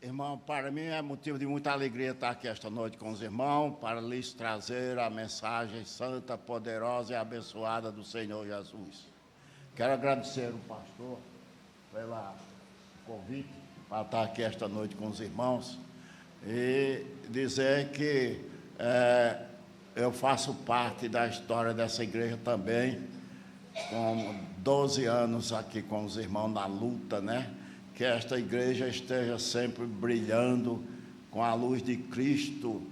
Irmão, para mim é motivo de muita alegria estar aqui esta noite com os irmãos para lhes trazer a mensagem santa, poderosa e abençoada do Senhor Jesus. Quero agradecer ao pastor pelo convite para estar aqui esta noite com os irmãos e dizer que eu faço parte da história dessa igreja também, com 12 anos aqui com os irmãos na luta, né? Que esta igreja esteja sempre brilhando com a luz de Cristo,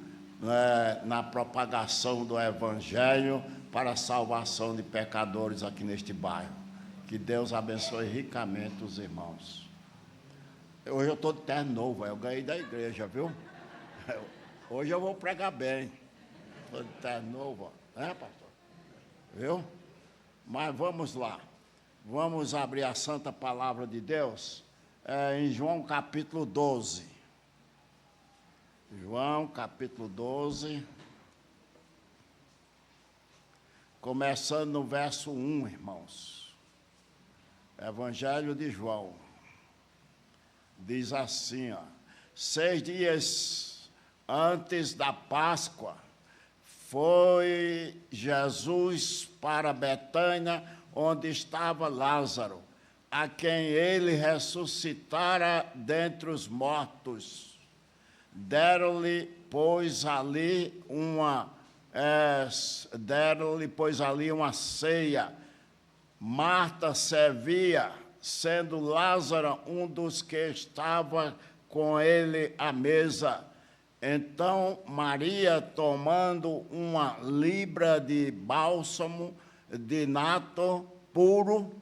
né, na propagação do Evangelho para a salvação de pecadores aqui neste bairro. Que Deus abençoe ricamente os irmãos. Hoje eu estou de terno novo, eu ganhei da igreja, viu? Hoje eu vou pregar bem. Estou de terno novo, né, pastor? Viu? Mas vamos lá. Vamos abrir a santa palavra de Deus. Em João capítulo 12. João capítulo 12. Começando no verso 1, irmãos. Evangelho de João. Diz assim, 6 dias antes da Páscoa, foi Jesus para Betânia, onde estava Lázaro, a quem ele ressuscitara dentre os mortos. Deram-lhe, pois, ali uma ceia. Marta servia, sendo Lázaro um dos que estava com ele à mesa. Então Maria, tomando uma libra de bálsamo de nato puro,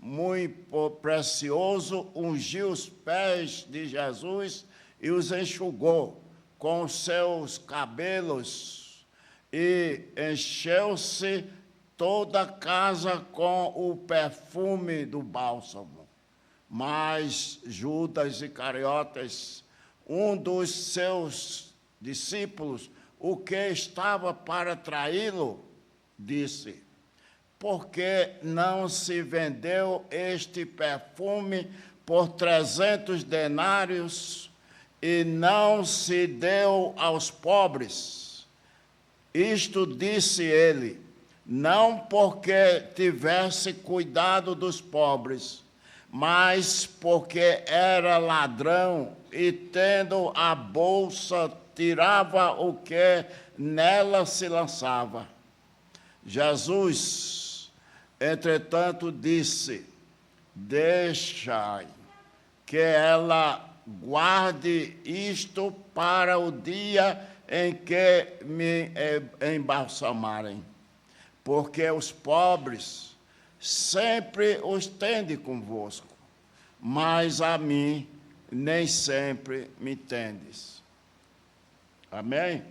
muito precioso, ungiu os pés de Jesus e os enxugou com os seus cabelos, e encheu-se toda a casa com o perfume do bálsamo. Mas Judas Iscariotes, um dos seus discípulos, o que estava para traí-lo, disse: por que não se vendeu este perfume por 300 denários e não se deu aos pobres? Isto disse ele, não porque tivesse cuidado dos pobres, mas porque era ladrão e, tendo a bolsa, tirava o que nela se lançava. Jesus, entretanto, disse: deixai que ela guarde isto para o dia em que me embalsamarem, porque os pobres sempre os tende convosco, mas a mim nem sempre me tendes. Amém?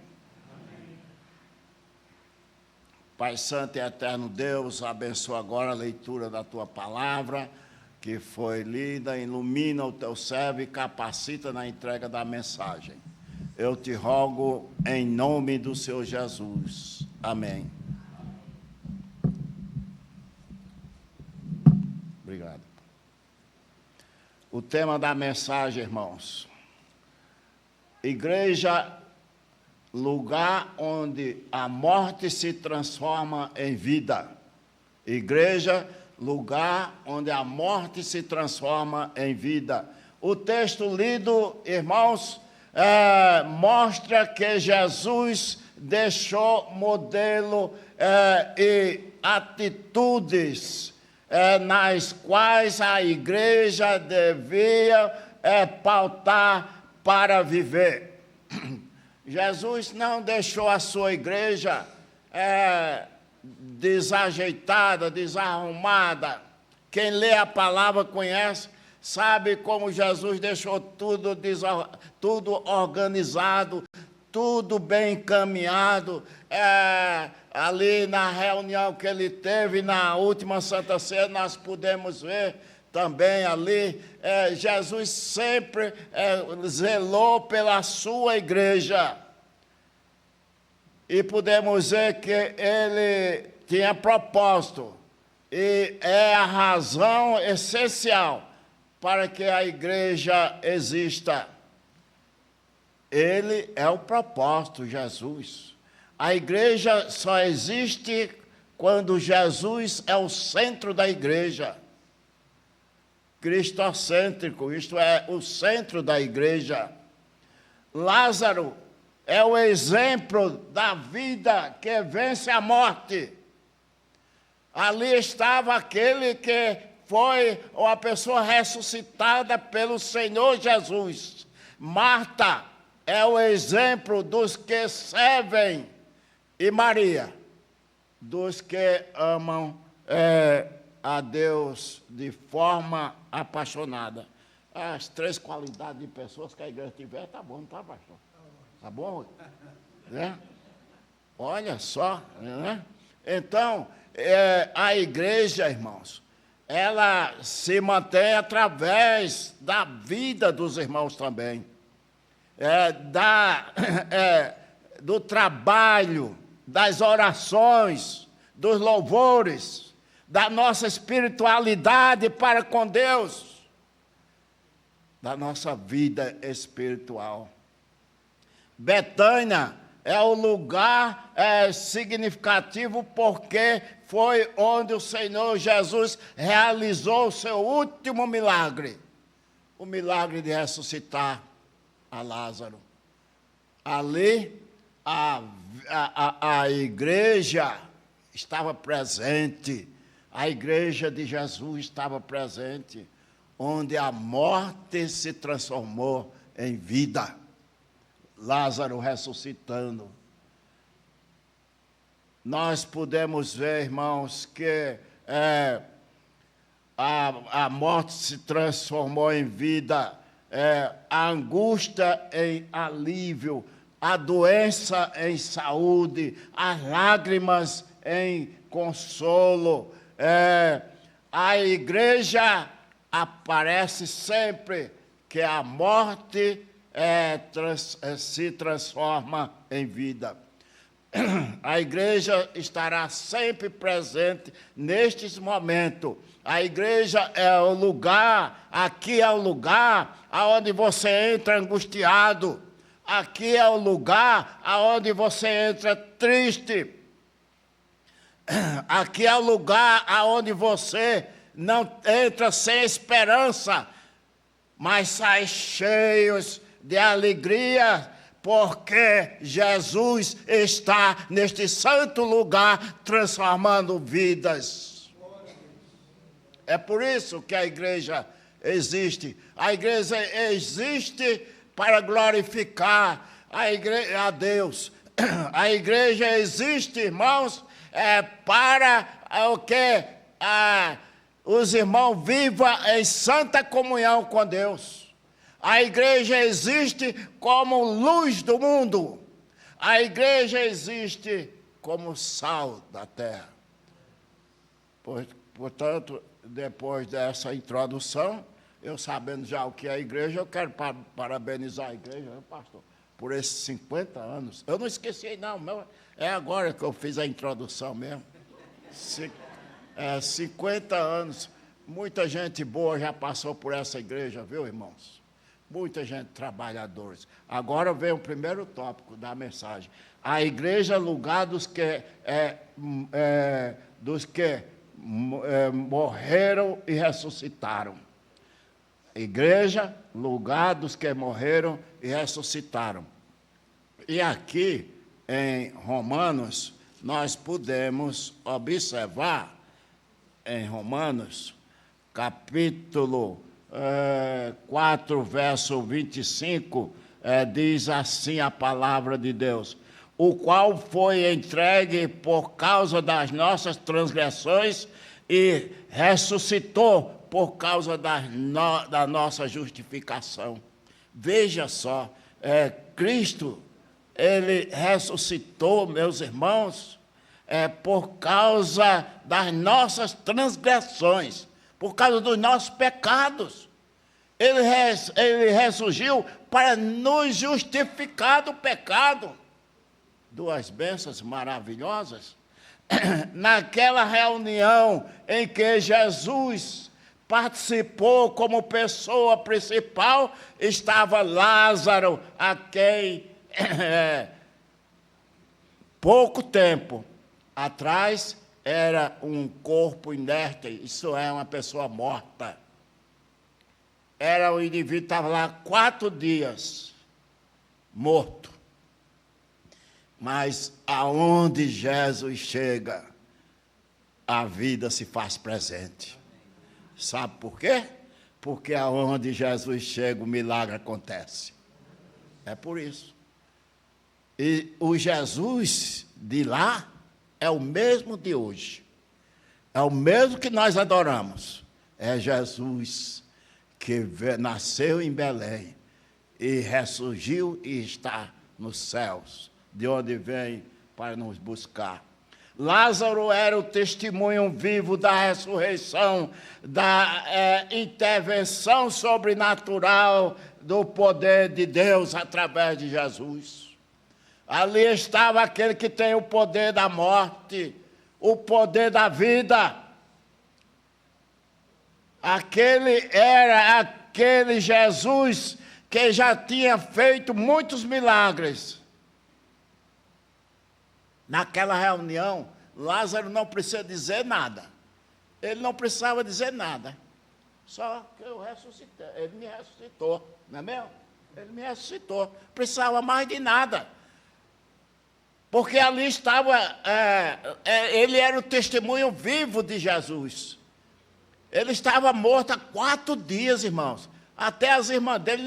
Pai Santo e Eterno Deus, abençoa agora a leitura da Tua palavra, que foi lida, ilumina o Teu servo e capacita na entrega da mensagem. Eu te rogo em nome do Senhor Jesus. Amém. Obrigado. O tema da mensagem, irmãos: igreja, lugar onde a morte se transforma em vida. Igreja, lugar onde a morte se transforma em vida. O texto lido, irmãos, mostra que Jesus deixou modelo e atitudes nas quais a igreja devia pautar para viver. Jesus não deixou a sua igreja desajeitada, desarrumada. Quem lê a palavra conhece, sabe como Jesus deixou tudo organizado, tudo bem encaminhado. Ali na reunião que ele teve na última Santa Ceia, nós pudemos ver também ali, Jesus sempre zelou pela sua igreja. E podemos ver que ele tinha propósito, e é a razão essencial para que a igreja exista. Ele é o propósito, Jesus. A igreja só existe quando Jesus é o centro da igreja. Cristocêntrico, isto é, o centro da igreja. Lázaro é o exemplo da vida que vence a morte. Ali estava aquele que foi a pessoa ressuscitada pelo Senhor Jesus. Marta é o exemplo dos que servem, e Maria, dos que amam a Deus de forma apaixonada. As 3 qualidades de pessoas que a igreja tiver, tá bom, não tá, pastor? Tá bom? Né? Olha só, né? Então, a igreja, irmãos, ela se mantém através da vida dos irmãos também. Do trabalho, das orações, dos louvores, da nossa espiritualidade para com Deus, da nossa vida espiritual. Betânia é o lugar significativo porque foi onde o Senhor Jesus realizou o seu último milagre, o milagre de ressuscitar a Lázaro. Ali, a igreja estava presente, a igreja de Jesus estava presente, onde a morte se transformou em vida. Lázaro ressuscitando. Nós podemos ver, irmãos, que a morte se transformou em vida, a angústia em alívio, a doença em saúde, as lágrimas em consolo. A igreja aparece sempre que a morte se transforma em vida. A igreja estará sempre presente nestes momentos. A igreja é o lugar, aqui é o lugar onde você entra angustiado. Aqui é o lugar onde você entra triste. Aqui é o lugar onde você não entra sem esperança, mas sai cheios de alegria, porque Jesus está neste santo lugar transformando vidas. É por isso que a igreja existe. A igreja existe para glorificar a Deus. A igreja existe, irmãos, para o que os irmãos vivam em santa comunhão com Deus. A igreja existe como luz do mundo. A igreja existe como sal da terra. Portanto, depois dessa introdução, eu sabendo já o que é a igreja, eu quero parabenizar a igreja, pastor, por esses 50 anos. Eu não esqueci, não, é agora que eu fiz a introdução mesmo. 50 anos. Muita gente boa já passou por essa igreja, viu, irmãos? Muita gente, trabalhadores. Agora vem o primeiro tópico da mensagem. A igreja é lugar dos que morreram e ressuscitaram. Igreja, lugar dos que morreram e ressuscitaram. E aqui, em Romanos, nós podemos observar, em Romanos, capítulo 4, verso 25, diz assim a palavra de Deus: o qual foi entregue por causa das nossas transgressões e ressuscitou por causa da nossa justificação. Veja só, Cristo, Ele ressuscitou, meus irmãos, por causa das nossas transgressões, por causa dos nossos pecados. Ele ressurgiu para nos justificar do pecado. Duas bênçãos maravilhosas. Naquela reunião em que Jesus participou como pessoa principal, estava Lázaro, a quem pouco tempo atrás era um corpo inerte, isso é, uma pessoa morta. Era o indivíduo que estava lá 4 dias, morto. Mas aonde Jesus chega, a vida se faz presente. Sabe por quê? Porque aonde Jesus chega, o milagre acontece. É por isso. E o Jesus de lá é o mesmo de hoje. É o mesmo que nós adoramos. É Jesus que nasceu em Belém e ressurgiu e está nos céus, de onde vem para nos buscar. Lázaro era o testemunho vivo da ressurreição, da intervenção sobrenatural do poder de Deus através de Jesus. Ali estava aquele que tem o poder da morte, o poder da vida. Aquele Jesus que já tinha feito muitos milagres. Naquela reunião, Lázaro não precisa dizer nada. Ele não precisava dizer nada. Só que eu ressuscitei. Ele me ressuscitou, não é mesmo? Ele me ressuscitou. Precisava mais de nada. Porque ali estava, ele era o testemunho vivo de Jesus. Ele estava morto há 4 dias, irmãos. Até as irmãs dele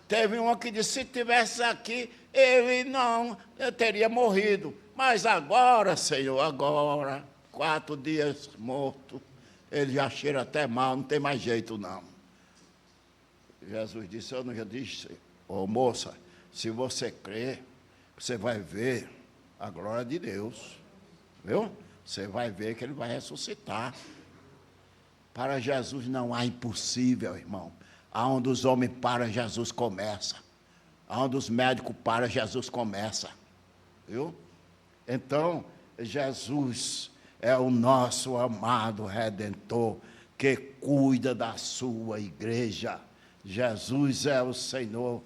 teve uma que disse, se estivesse aqui, ele não teria morrido. Mas agora, Senhor, agora, 4 dias morto, ele já cheira até mal, não tem mais jeito não. Jesus disse, eu não já disse, moça, se você crer, você vai ver a glória de Deus, viu? Você vai ver que ele vai ressuscitar. Para Jesus não há impossível, irmão. Aonde os homens param, Jesus começa. Aonde os médicos param, Jesus começa. Viu? Então, Jesus é o nosso amado Redentor, que cuida da sua igreja. Jesus é o Senhor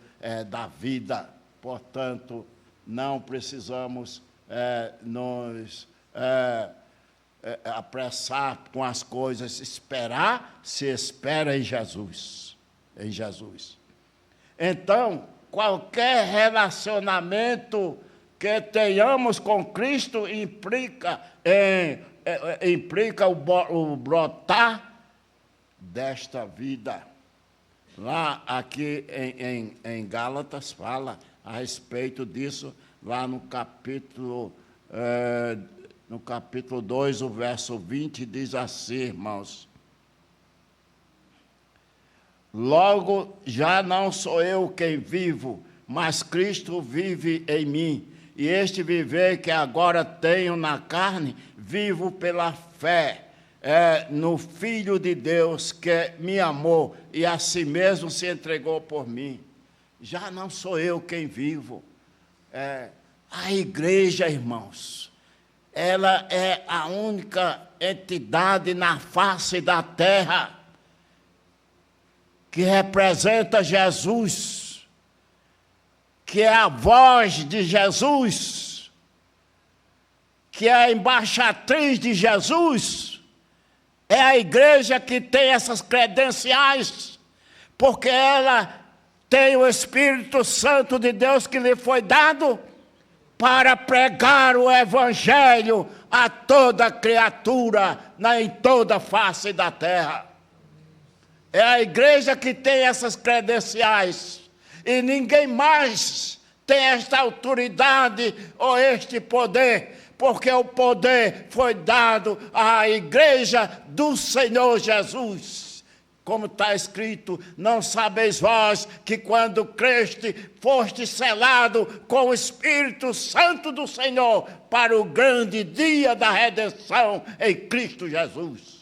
da vida. Portanto, não precisamos nos apressar com as coisas. Esperar, se espera em Jesus. Em Jesus. Então, qualquer relacionamento que tenhamos com Cristo implica o brotar desta vida. Lá, aqui em Gálatas, fala a respeito disso, lá no capítulo 2, o verso 20, diz assim, irmãos. Logo, já não sou eu quem vivo, mas Cristo vive em mim. E este viver que agora tenho na carne, vivo pela fé no Filho de Deus que me amou e a si mesmo se entregou por mim. Já não sou eu quem vivo. A igreja, irmãos, ela é a única entidade na face da terra que representa Jesus, que é a voz de Jesus, que é a embaixatriz de Jesus. É a igreja que tem essas credenciais, porque ela tem o Espírito Santo de Deus que lhe foi dado para pregar o Evangelho a toda criatura, em toda a face da terra. É a igreja que tem essas credenciais, e ninguém mais tem esta autoridade ou este poder, porque o poder foi dado à igreja do Senhor Jesus. Como está escrito, não sabeis vós que quando creste, foste selado com o Espírito Santo do Senhor para o grande dia da redenção em Cristo Jesus.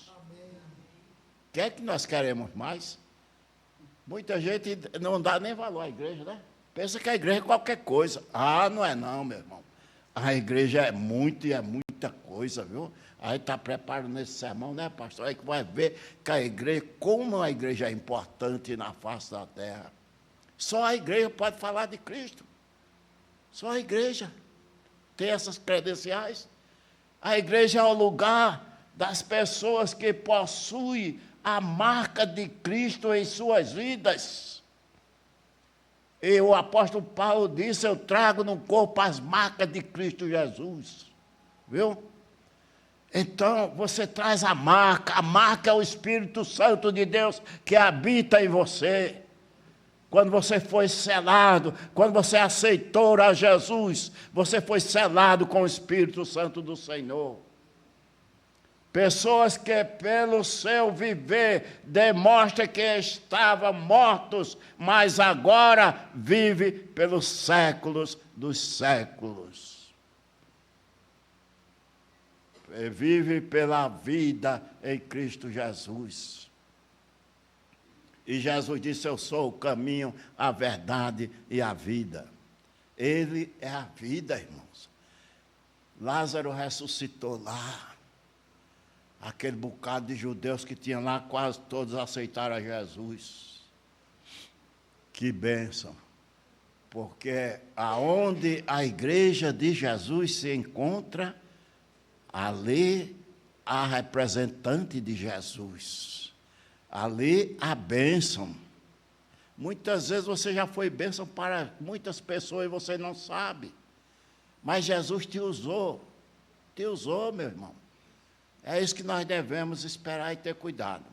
O que é que nós queremos mais? Muita gente não dá nem valor à igreja, né? Pensa que a igreja é qualquer coisa. Não é não, meu irmão. A igreja é muito muita coisa, viu? A gente está preparando esse sermão, né, pastor? Aí que vai ver que a igreja, como a igreja é importante na face da terra. Só a igreja pode falar de Cristo. Só a igreja tem essas credenciais. A igreja é o lugar das pessoas que possuem a marca de Cristo em suas vidas. E o apóstolo Paulo disse, eu trago no corpo as marcas de Cristo Jesus. Viu? Então, você traz a marca é o Espírito Santo de Deus que habita em você. Quando você foi selado, quando você aceitou a Jesus, você foi selado com o Espírito Santo do Senhor. Pessoas que pelo seu viver demonstram que estavam mortos, mas agora vivem pelos séculos dos séculos. Vive pela vida em Cristo Jesus. E Jesus disse, eu sou o caminho, a verdade e a vida. Ele é a vida, irmãos. Lázaro ressuscitou lá. Aquele bocado de judeus que tinham lá, quase todos aceitaram a Jesus. Que bênção. Porque aonde a igreja de Jesus se encontra, ali há representante de Jesus. Ali há bênção. Muitas vezes você já foi bênção para muitas pessoas e você não sabe. Mas Jesus te usou. Te usou, meu irmão. É isso que nós devemos esperar e ter cuidado.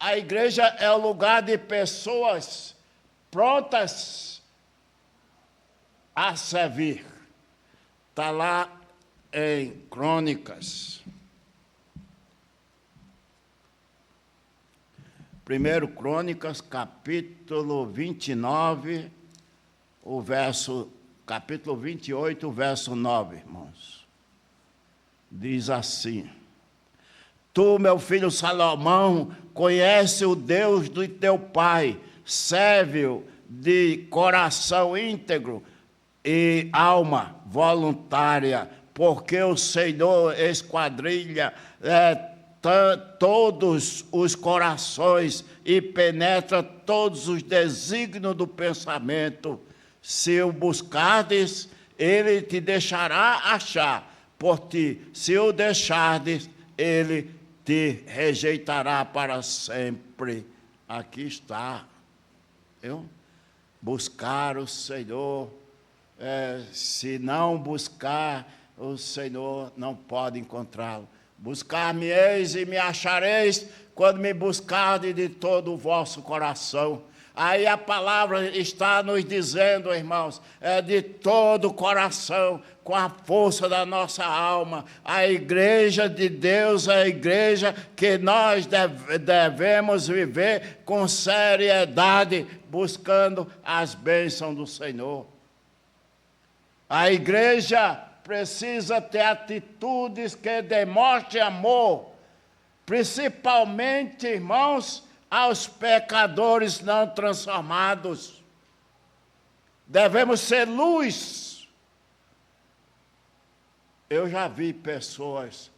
A igreja é o lugar de pessoas prontas a servir. Está lá em Crônicas. 1 Crônicas, capítulo 29, capítulo 28, verso 9, irmãos. Diz assim, tu, meu filho Salomão, conhece o Deus do teu pai, serve-o de coração íntegro e alma voluntária, porque o Senhor esquadrilha todos os corações e penetra todos os desígnios do pensamento. Se o buscardes, ele te deixará achar por ti. Se o deixardes, ele te rejeitará para sempre. Aqui está. Buscar o Senhor. Se não buscar, o Senhor não pode encontrá-lo. Buscar-me-eis e me achareis quando me buscardes de todo o vosso coração. Aí a palavra está nos dizendo, irmãos, de todo o coração, com a força da nossa alma. A igreja de Deus é a igreja que nós devemos viver com seriedade, buscando as bênçãos do Senhor. A igreja precisa ter atitudes que demonstrem amor, principalmente, irmãos, aos pecadores não transformados. Devemos ser luz. Eu já vi pessoas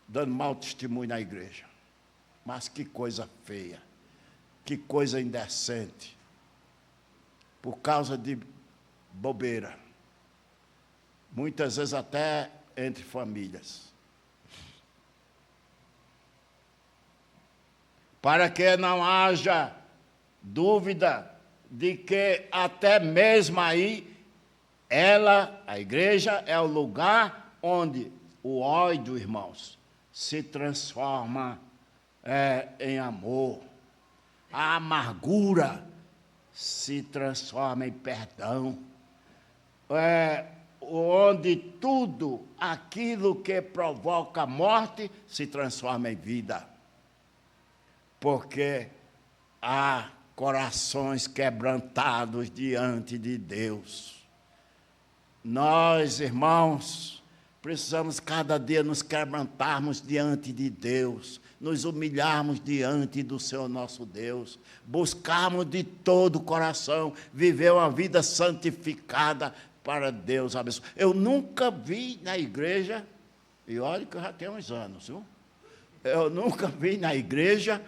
dando mau testemunho na igreja, mas que coisa feia, que coisa indecente, por causa de bobeira. Muitas vezes até entre famílias. Para que não haja dúvida de que até mesmo aí, a igreja é o lugar onde o ódio, irmãos, se transforma em amor. A amargura se transforma em perdão. Onde tudo aquilo que provoca morte se transforma em vida. Porque há corações quebrantados diante de Deus. Nós, irmãos, precisamos cada dia nos quebrantarmos diante de Deus, nos humilharmos diante do Senhor nosso Deus, buscarmos de todo o coração viver uma vida santificada para Deus abençoar. Eu nunca vi na igreja E olha que eu já tenho uns anos, viu? Eu nunca vi na igreja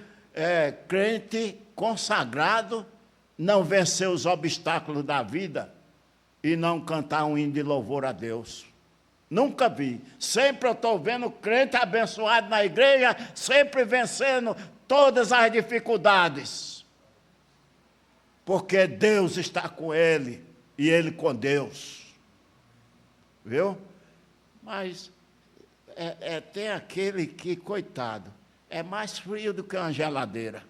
crente consagrado não vencer os obstáculos da vida e não cantar um hino de louvor a Deus. Nunca vi. Sempre eu estou vendo crente abençoado na igreja, sempre vencendo todas as dificuldades. Porque Deus está com ele e ele com Deus. Viu? Mas tem aquele que, coitado, é mais frio do que uma geladeira.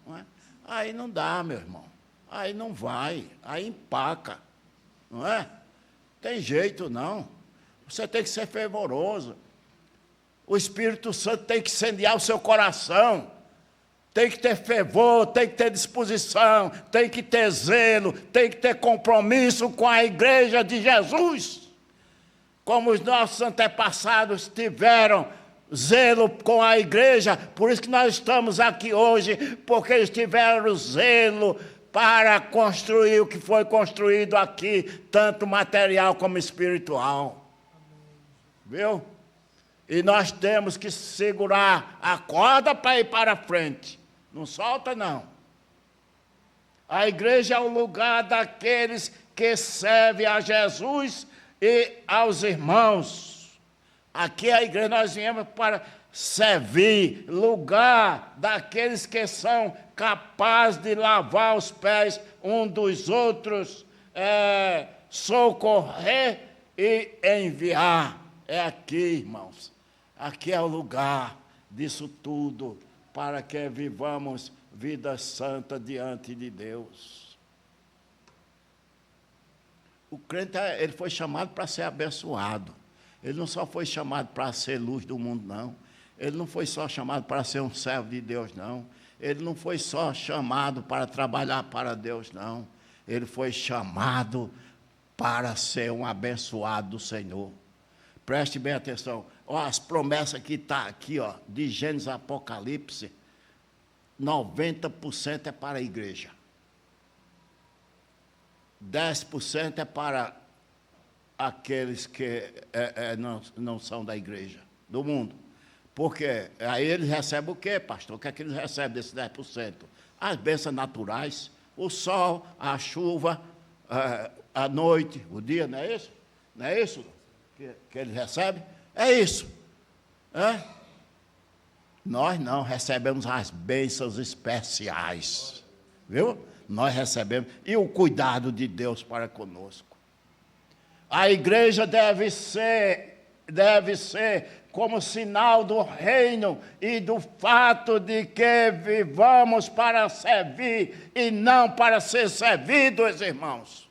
Não é? Aí não dá, meu irmão. Aí não vai. Aí empaca. Não é? Tem jeito, não. Você tem que ser fervoroso. O Espírito Santo tem que incendiar o seu coração. Tem que ter fervor, tem que ter disposição, tem que ter zelo, tem que ter compromisso com a igreja de Jesus. Como os nossos antepassados tiveram zelo com a igreja, por isso que nós estamos aqui hoje, porque eles tiveram zelo para construir o que foi construído aqui, tanto material como espiritual. Viu? E nós temos que segurar a corda para ir para frente. Não solta, não. A igreja é o lugar daqueles que servem a Jesus e aos irmãos. Aqui a igreja nós viemos para servir, lugar daqueles que são capazes de lavar os pés um dos outros, socorrer e enviar. É aqui, irmãos. Aqui é o lugar disso tudo, para que vivamos vida santa diante de Deus. O crente, ele foi chamado para ser abençoado. Ele não só foi chamado para ser luz do mundo, não. Ele não foi só chamado para ser um servo de Deus, não. Ele não foi só chamado para trabalhar para Deus, não. Ele foi chamado para ser um abençoado do Senhor. Preste bem atenção. Ó, as promessas que estão aqui, ó, de Gênesis a Apocalipse, 90% é para a igreja. 10% é para aqueles que não são da igreja, do mundo. Porque aí eles recebem o quê, pastor? O que é que eles recebem desses 10%? As bênçãos naturais, o sol, a chuva, a noite, o dia, não é isso? Não é isso que eles recebem? É isso. Nós não recebemos as bênçãos especiais. Viu? Nós recebemos. E o cuidado de Deus para conosco. A igreja deve ser como sinal do reino e do fato de que vivamos para servir e não para ser servidos, irmãos.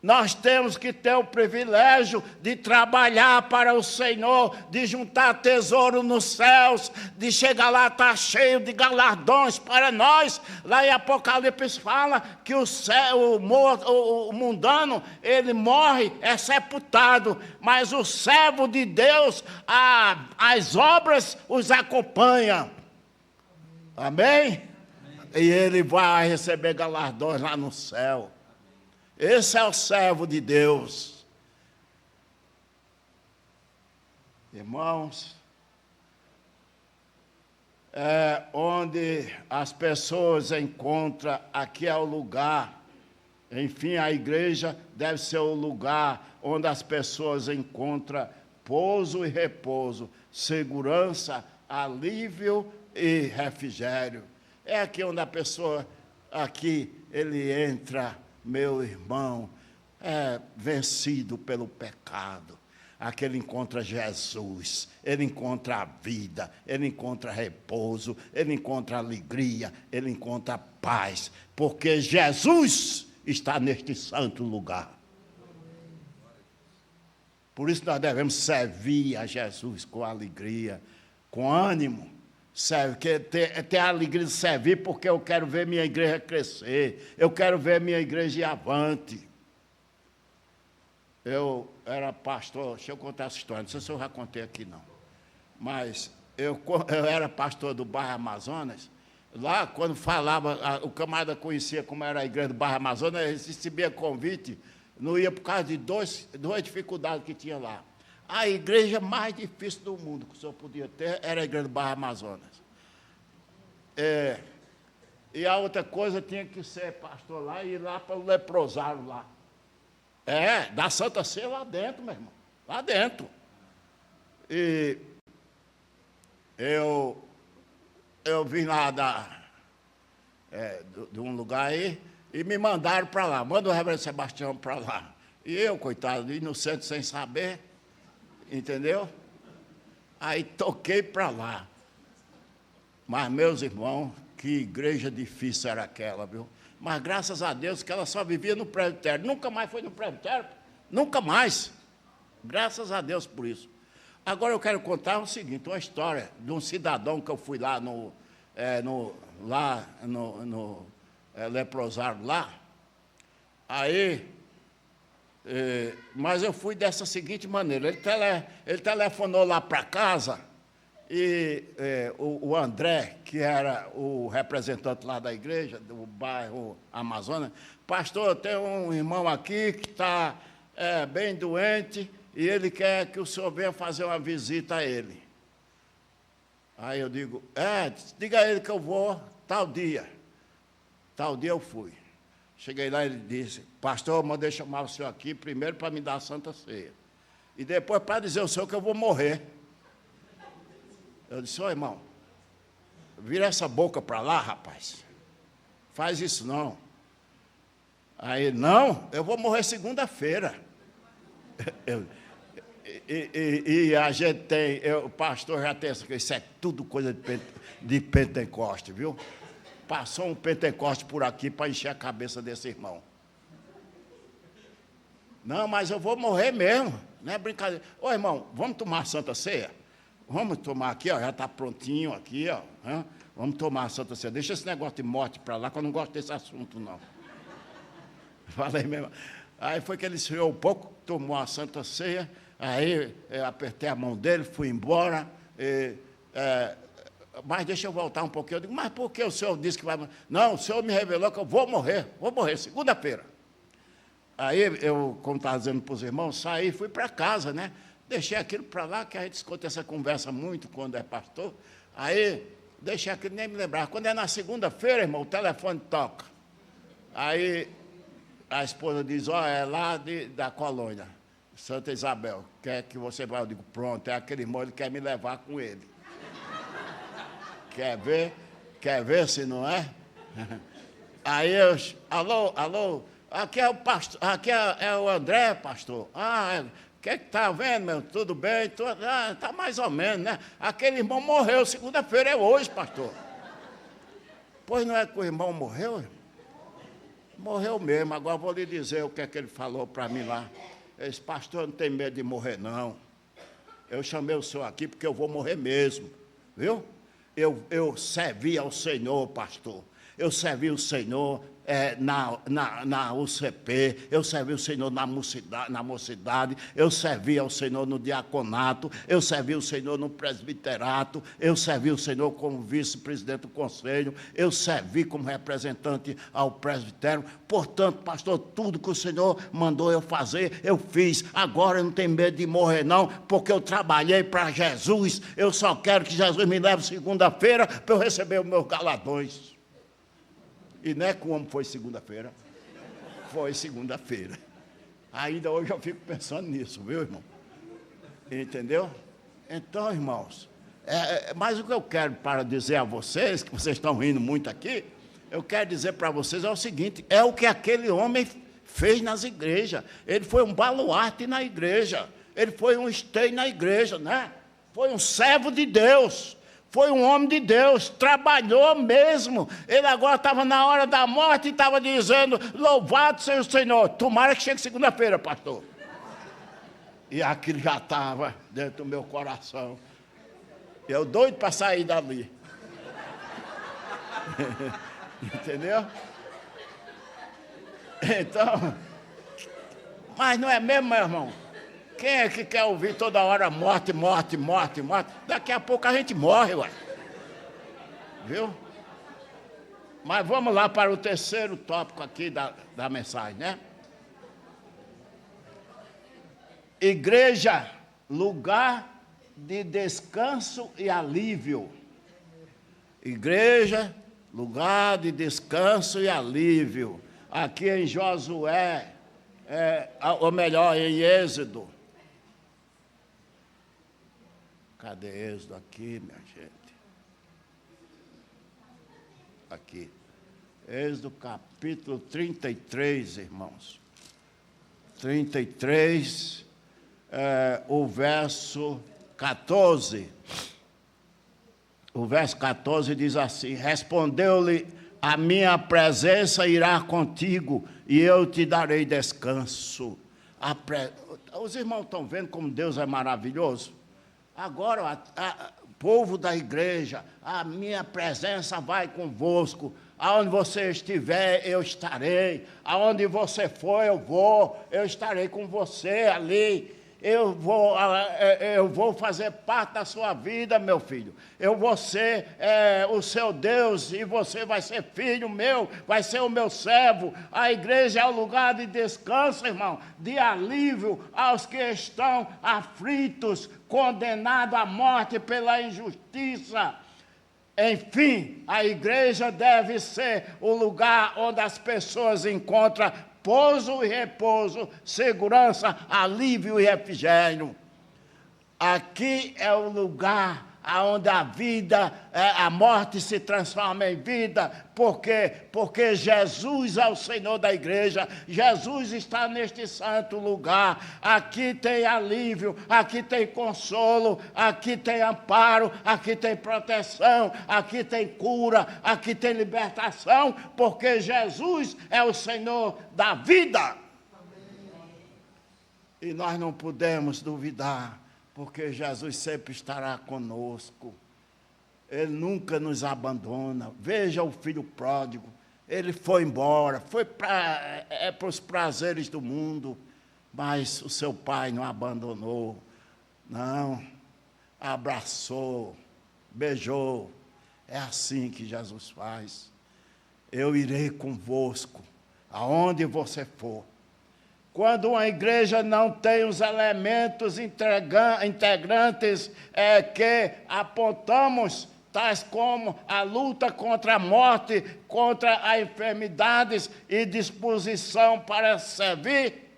Nós temos que ter o privilégio de trabalhar para o Senhor, de juntar tesouro nos céus, de chegar lá, estar cheio de galardões para nós. Lá em Apocalipse fala que o mundano, ele morre, é sepultado, mas o servo de Deus, as obras os acompanham. Amém? E ele vai receber galardões lá no céu. Esse é o servo de Deus. Irmãos, onde as pessoas encontram, aqui é o lugar. Enfim, a igreja deve ser o lugar onde as pessoas encontram pouso e repouso, segurança, alívio e refrigério. É aqui onde a pessoa, aqui, ele entra, meu irmão, vencido pelo pecado. Aqui ele encontra Jesus, ele encontra a vida, ele encontra repouso, ele encontra alegria, ele encontra paz, porque Jesus está neste santo lugar. Por isso nós devemos servir a Jesus com alegria, com ânimo. Ter a alegria de servir, porque eu quero ver minha igreja crescer, eu quero ver minha igreja ir avante. Eu era pastor, deixa eu contar essa história, não sei se eu já contei aqui não, mas eu era pastor do bairro Amazonas. Lá, quando falava, o camarada conhecia como era a igreja do bairro Amazonas, ele recebia convite, não ia por causa de duas dificuldades que tinha lá. A igreja mais difícil do mundo que o senhor podia ter era a igreja do bairro Amazonas. E a outra coisa tinha que ser pastor lá e ir lá para o leprosário lá. Da Santa Ceia lá dentro, meu irmão. Lá dentro. E eu vim lá de um lugar aí e me mandaram para lá. Manda o reverendo Sebastião para lá. E eu, coitado, inocente, sem saber, entendeu? Aí toquei para lá. Mas, meus irmãos, que igreja difícil era aquela, viu? Mas, graças a Deus, que ela só vivia no presbitério. Nunca mais foi no presbitério. Nunca mais. Graças a Deus por isso. Agora eu quero contar o seguinte, uma história de um cidadão que eu fui lá no leprosário lá. Aí, mas eu fui dessa seguinte maneira, ele telefonou lá para casa e o André, que era o representante lá da igreja, do bairro Amazonas, pastor, eu tenho um irmão aqui que está bem doente e ele quer que o senhor venha fazer uma visita a ele. Aí eu digo, diga a ele que eu vou tal dia. Tal dia eu fui. Cheguei lá e ele disse, pastor, eu mandei chamar o senhor aqui primeiro para me dar a Santa Ceia. E depois para dizer ao senhor que eu vou morrer. Eu disse, irmão, vira essa boca para lá, rapaz. Faz isso não. Aí, não, eu vou morrer segunda-feira. E a gente tem, o pastor já tem isso é tudo coisa de Pentecoste, viu? Passou um Pentecoste por aqui para encher a cabeça desse irmão. Não, mas eu vou morrer mesmo, não é brincadeira. Ô irmão, vamos tomar a Santa Ceia? Vamos tomar aqui, ó, já está prontinho aqui, ó. Vamos tomar a Santa Ceia. Deixa esse negócio de morte para lá, que eu não gosto desse assunto, não. Falei mesmo. Aí foi que ele esfriou um pouco, tomou a Santa Ceia, aí eu apertei a mão dele, fui embora, mas deixa eu voltar um pouquinho. Eu digo, mas por que o senhor disse que vai morrer? Não, o senhor me revelou que eu vou morrer, segunda-feira. Aí eu, como estava dizendo para os irmãos, saí e fui para casa, né? Deixei aquilo para lá, que a gente escuta essa conversa muito quando é pastor. Aí, deixei aquilo, nem me lembrar. Quando é na segunda-feira, irmão, o telefone toca. Aí, a esposa diz, é lá da colônia, Santa Isabel, quer que você vá? Eu digo, pronto, é aquele irmão, ele quer me levar com ele. Quer ver se não é? Aí eu, alô, aqui é o pastor, aqui é o André, pastor. O que está vendo, meu? Tudo bem? Está mais ou menos, né? Aquele irmão morreu, segunda-feira é hoje, pastor. Pois não é que o irmão morreu? Morreu mesmo, agora vou lhe dizer o que é que ele falou para mim lá. Ele disse, pastor, não tem medo de morrer, não. Eu chamei o senhor aqui porque eu vou morrer mesmo, viu? Eu servi ao Senhor, pastor. Eu servi o Senhor na UCP, eu servi o Senhor na mocidade, eu servi ao Senhor no diaconato, eu servi o Senhor no presbiterato, eu servi o Senhor como vice-presidente do conselho, eu servi como representante ao presbitério. Portanto, pastor, tudo que o Senhor mandou eu fazer, eu fiz. Agora eu não tenho medo de morrer, não, porque eu trabalhei para Jesus. Eu só quero que Jesus me leve segunda-feira para eu receber os meus galadões. E não é como foi segunda-feira. Foi segunda-feira. Ainda hoje eu fico pensando nisso, viu, irmão? Entendeu? Então, irmãos, mas o que eu quero para dizer a vocês, que vocês estão rindo muito aqui, eu quero dizer para vocês é o seguinte, é o que aquele homem fez nas igrejas. Ele foi um baluarte na igreja. Ele foi um esteio na igreja, né? Foi um servo de Deus. Foi um homem de Deus, trabalhou mesmo. Ele agora estava na hora da morte e estava dizendo, louvado seja o Senhor. Tomara que chegue segunda-feira, pastor. E aquilo já estava dentro do meu coração. Eu doido para sair dali. Entendeu? Então, mas não é mesmo, meu irmão? Quem é que quer ouvir toda hora morte, morte, morte, morte? Daqui a pouco a gente morre, ué. Viu? Mas vamos lá para o terceiro tópico aqui da mensagem, né? Igreja lugar de descanso e alívio. Igreja, lugar de descanso e alívio. Aqui em Josué, ou melhor, em Êxodo. Cadê Êxodo aqui, minha gente? Aqui. Êxodo capítulo 33, irmãos. 33, o verso 14. O verso 14 diz assim: respondeu-lhe, a minha presença irá contigo e eu te darei descanso. Os irmãos estão vendo como Deus é maravilhoso? Agora, o povo da igreja, a minha presença vai convosco. Aonde você estiver, eu estarei. Aonde você for, eu estarei com você ali. Eu vou fazer parte da sua vida, meu filho. Eu vou ser o seu Deus e você vai ser filho meu, vai ser o meu servo. A igreja é o lugar de descanso, irmão, de alívio aos que estão aflitos, condenados à morte pela injustiça. Enfim, a igreja deve ser o lugar onde as pessoas encontram pouso e repouso, segurança, alívio e refrigério. Aqui é o lugar onde a vida, a morte se transforma em vida, porque Jesus é o Senhor da igreja, Jesus está neste santo lugar. Aqui tem alívio, aqui tem consolo, aqui tem amparo, aqui tem proteção, aqui tem cura, aqui tem libertação, porque Jesus é o Senhor da vida. E nós não podemos duvidar, porque Jesus sempre estará conosco. Ele nunca nos abandona. Veja o filho pródigo. Ele foi embora, foi para os prazeres do mundo, mas o seu pai não abandonou. Não, abraçou, beijou. É assim que Jesus faz. Eu irei convosco, aonde você for. Quando uma igreja não tem os elementos integrantes que apontamos, tais como a luta contra a morte, contra as enfermidades e disposição para servir,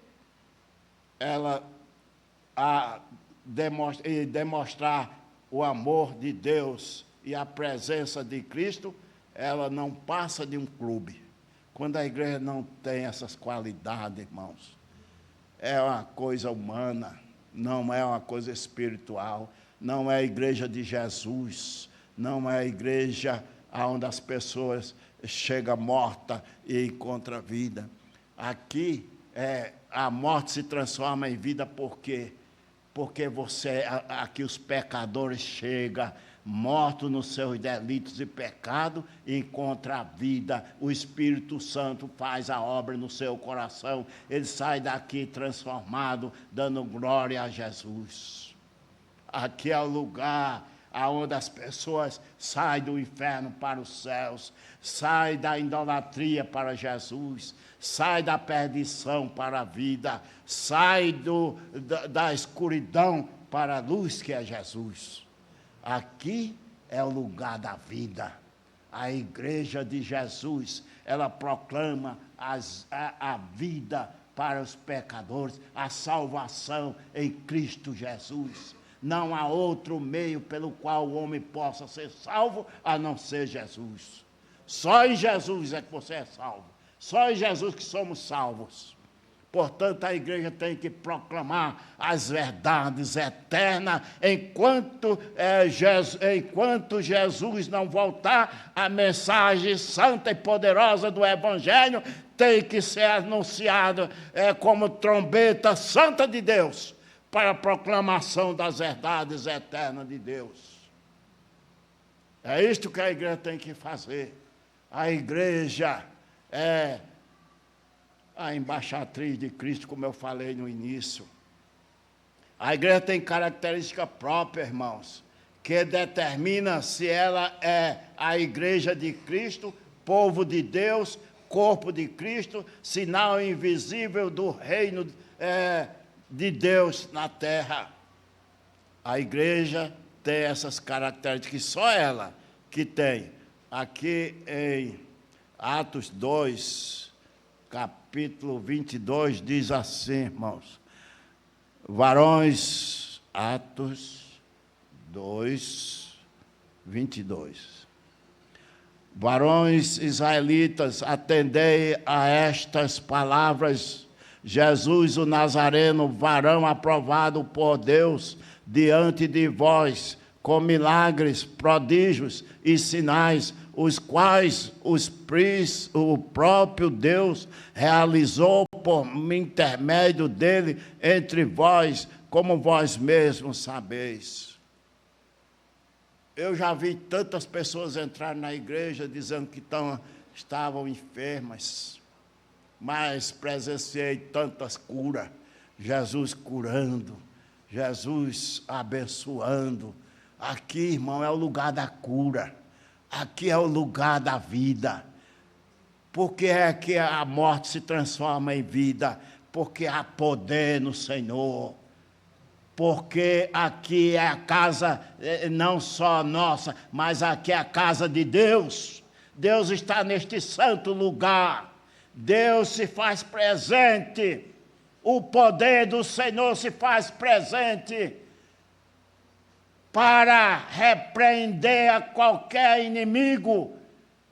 ela demonstrar o amor de Deus e a presença de Cristo, ela não passa de um clube. Quando a igreja não tem essas qualidades, irmãos, é uma coisa humana, não é uma coisa espiritual, não é a igreja de Jesus, não é a igreja onde as pessoas chegam mortas e encontram vida. Aqui, a morte se transforma em vida porque aqui os pecadores chegam, morto nos seus delitos e pecados, encontra a vida. O Espírito Santo faz a obra no seu coração. Ele sai daqui transformado, dando glória a Jesus. Aqui é o lugar onde as pessoas saem do inferno para os céus, saem da idolatria para Jesus, saem da perdição para a vida, saem da escuridão para a luz que é Jesus. Aqui é o lugar da vida. A igreja de Jesus, ela proclama a vida para os pecadores, a salvação em Cristo Jesus. Não há outro meio pelo qual o homem possa ser salvo, a não ser Jesus. Só em Jesus é que você é salvo. Só em Jesus que somos salvos. Portanto, a igreja tem que proclamar as verdades eternas. Enquanto Jesus não voltar, a mensagem santa e poderosa do Evangelho tem que ser anunciada como trombeta santa de Deus, para a proclamação das verdades eternas de Deus. É isto que a igreja tem que fazer. A igreja é a embaixatriz de Cristo, como eu falei no início. A igreja tem característica própria, irmãos, que determina se ela é a igreja de Cristo, povo de Deus, corpo de Cristo, sinal invisível do reino de Deus na terra. A igreja tem essas características, só ela que tem. Aqui em Atos 2, capítulo 22, diz assim, irmãos. Varões, Atos 2, 22. Varões israelitas, atendei a estas palavras. Jesus, o Nazareno, varão aprovado por Deus diante de vós, com milagres, prodígios e sinais, os quais o próprio Deus realizou por intermédio dele entre vós, como vós mesmos sabeis. Eu já vi tantas pessoas entrar na igreja dizendo que estavam enfermas, mas presenciei tantas curas, Jesus curando, Jesus abençoando. Aqui, irmão, é o lugar da cura, aqui é o lugar da vida. Porque é que a morte se transforma em vida? Porque há poder no Senhor. Porque aqui é a casa, não só nossa, mas aqui é a casa de Deus. Deus está neste santo lugar. Deus se faz presente. O poder do Senhor se faz presente para repreender a qualquer inimigo,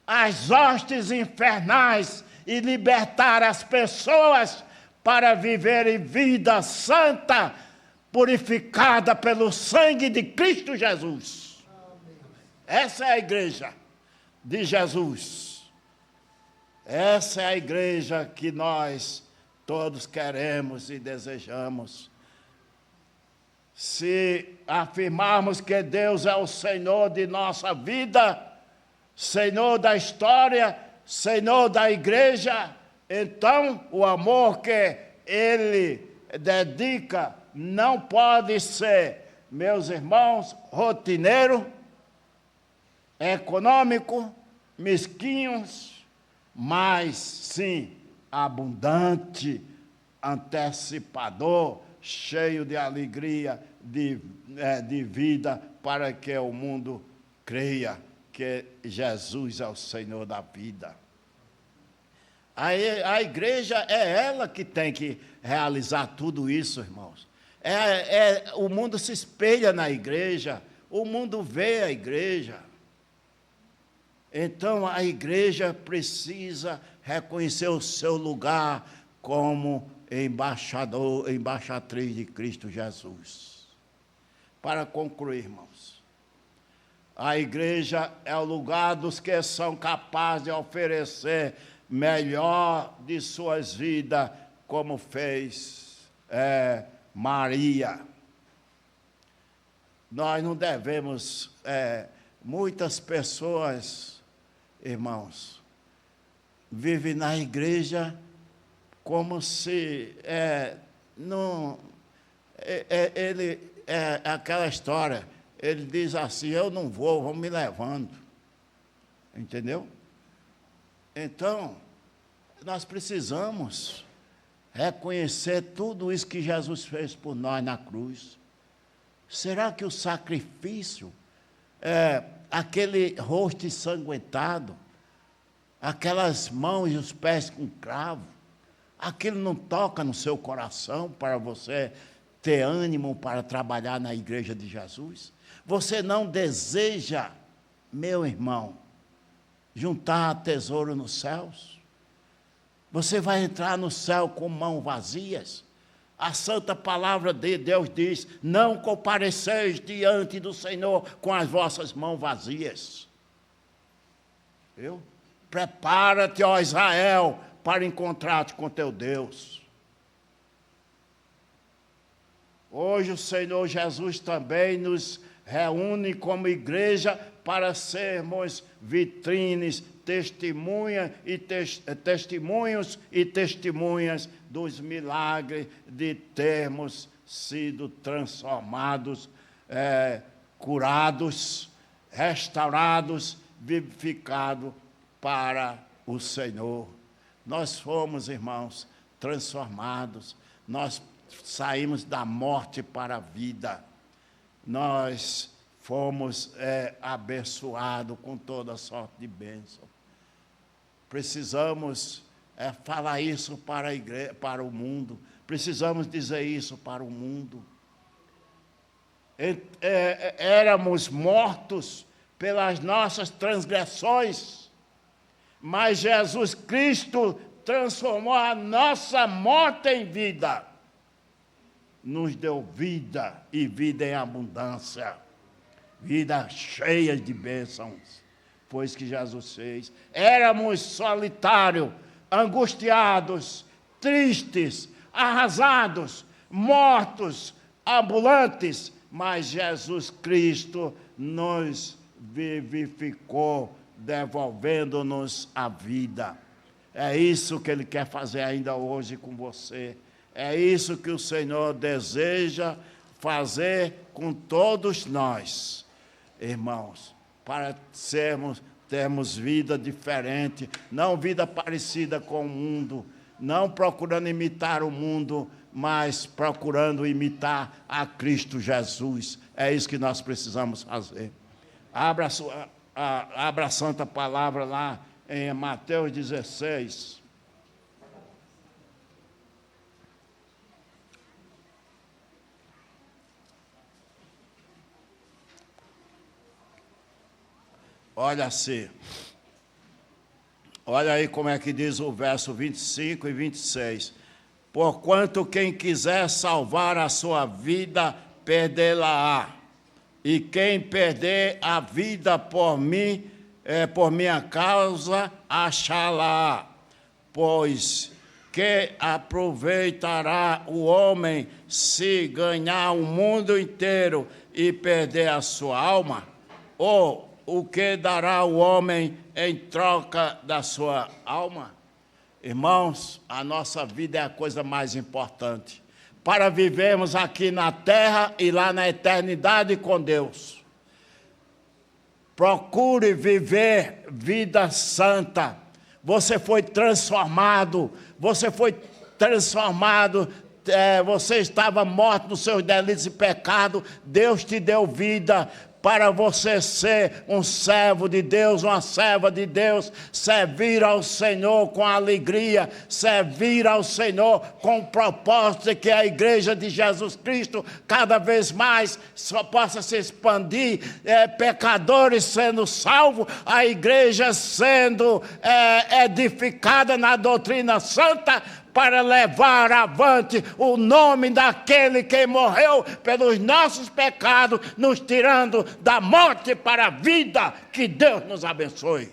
as hostes infernais, e libertar as pessoas para viverem vida santa, purificada pelo sangue de Cristo Jesus. Essa é a igreja de Jesus. Essa é a igreja que nós todos queremos e desejamos. Se afirmarmos que Deus é o Senhor de nossa vida, Senhor da história, Senhor da igreja, então o amor que Ele dedica não pode ser, meus irmãos, rotineiro, econômico, mesquinhos, mas sim abundante, antecipador, cheio de alegria, de vida, para que o mundo creia que Jesus é o Senhor da vida. A igreja é ela que tem que realizar tudo isso, irmãos. O mundo se espelha na igreja, o mundo vê a igreja. Então, a igreja precisa reconhecer o seu lugar como embaixatriz de Cristo Jesus. Para concluir, irmãos, a igreja é o lugar dos que são capazes de oferecer melhor de suas vidas, como fez Maria. Nós não devemos, muitas pessoas, irmãos, vivem na igreja como se aquela história, ele diz assim, eu não vão me levando. Entendeu? Então, nós precisamos reconhecer tudo isso que Jesus fez por nós na cruz. Será que o sacrifício, aquele rosto ensanguentado, aquelas mãos e os pés com cravo, aquilo não toca no seu coração para você ter ânimo para trabalhar na igreja de Jesus? Você não deseja, meu irmão, juntar tesouro nos céus? Você vai entrar no céu com mãos vazias? A santa palavra de Deus diz, não compareceis diante do Senhor com as vossas mãos vazias. Prepara-te, ó Israel, para encontrar-te com teu Deus. Hoje o Senhor Jesus também nos reúne como igreja para sermos vitrines, testemunhos e testemunhas dos milagres de termos sido transformados, curados, restaurados, vivificados para o Senhor. Nós fomos, irmãos, transformados, nós saímos da morte para a vida. nós fomos abençoados com toda sorte de bênção. Precisamos falar isso para a igreja, para o mundo. Precisamos dizer isso para o mundo. Éramos mortos pelas nossas transgressões, mas Jesus Cristo transformou a nossa morte em vida. Nos deu vida e vida em abundância. Vida cheia de bênçãos. Foi isso que Jesus fez. Éramos solitários, angustiados, tristes, arrasados, mortos, ambulantes, mas Jesus Cristo nos vivificou, devolvendo-nos a vida. É isso que Ele quer fazer ainda hoje com você. É isso que o Senhor deseja fazer com todos nós, irmãos, para termos vida diferente, não vida parecida com o mundo, não procurando imitar o mundo, mas procurando imitar a Cristo Jesus. É isso que nós precisamos fazer. Abra a santa palavra lá em Mateus 16. Olha assim. Olha aí como é que diz o verso 25 e 26. Porquanto quem quiser salvar a sua vida, perdê-la-á. E quem perder a vida por mim, por minha causa, achá-la-á. Pois que aproveitará o homem se ganhar o mundo inteiro e perder a sua alma? Ou o que dará o homem em troca da sua alma? Irmãos, a nossa vida é a coisa mais importante. Para vivermos aqui na terra e lá na eternidade com Deus. Procure viver vida santa. Você foi transformado. Você estava morto nos seus delitos e pecados. Deus te deu vida para você ser um servo de Deus, uma serva de Deus, servir ao Senhor com alegria, servir ao Senhor com o propósito de que a igreja de Jesus Cristo cada vez mais só possa se expandir, pecadores sendo salvos, a igreja sendo edificada na doutrina santa, para levar avante o nome daquele que morreu pelos nossos pecados, nos tirando da morte para a vida. Que Deus nos abençoe.